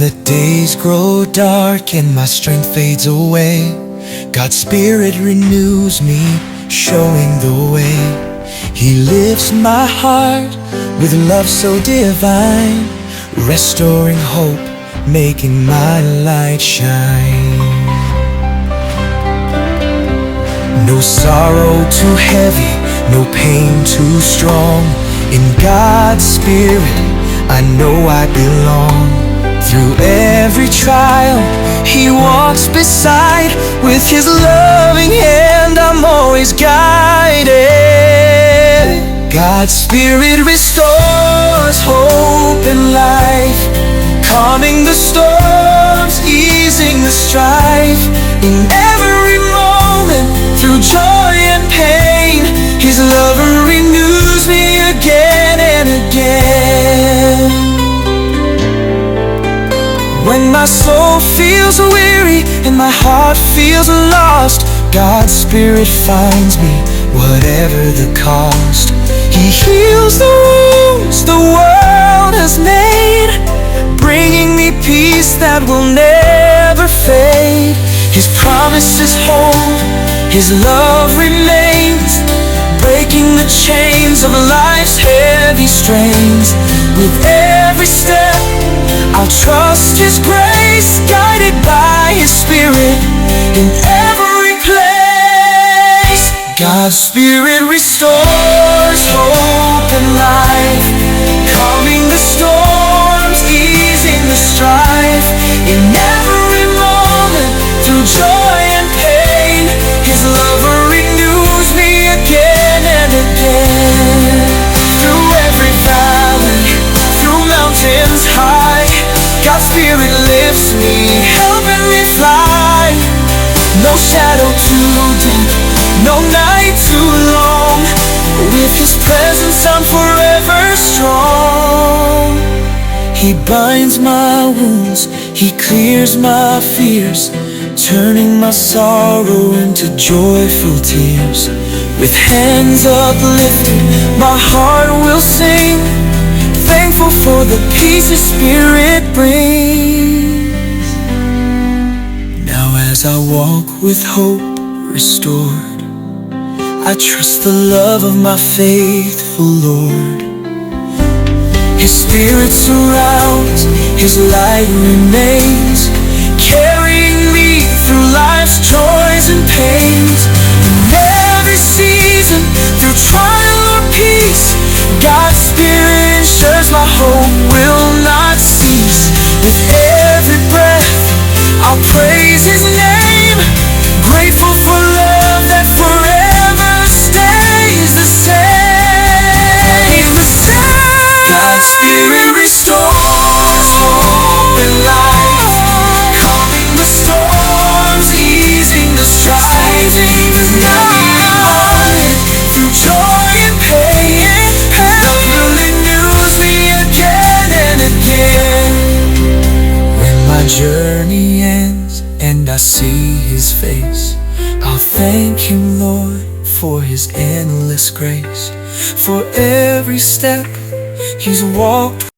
the days grow dark and my strength fades away, God's Spirit renews me, showing the way. He lifts my heart with love so divine, restoring hope, making my light shine. No sorrow too heavy, no pain too strong. In God's Spirit, I know I belong. Through every trial, He walks beside. With His loving hand, I'm always guided. God's Spirit restores hope and life, calming the storms, easing the strife. In every moment, through joy and pain, His love renews me again and again. When my soul feels weary and my heart feels lost, God's Spirit finds me, whatever the cost. He heals the wounds the world has made, bringing me peace that will never fade. His promises hold, His love remains, breaking the chains of life's heavy strains. With every step, I'll trust His grace, guided by His Spirit in every place. God's Spirit restores hope and life, calming the storms, easing the strife. In every moment, through joy and pain, His love renews me again and again. Through every valley, through mountains high, God's Spirit lifts me, helping me fly. No shadow too deep, no night too long. With His presence I'm forever strong. He binds my wounds, He clears my fears, turning my sorrow into joyful tears. With hands uplifted, my heart will sing, thankful for the peace His Spirit brings. Now as I walk with hope restored, I trust the love of my faithful Lord. His Spirit surrounds, His light remains, carrying me through life's joys and pains. In every season, through trial or peace, God's Spirit ensures my hope will not cease. With every breath, I'll praise His name, grateful for love that forever stays the same. God's Spirit restores hope and life, calming the storms, easing the strife. In every moment, through joy and pain, love renews me again and again. When my journey ends and I see His face, I'll thank Him, Lord, for His endless grace. For every step He's walked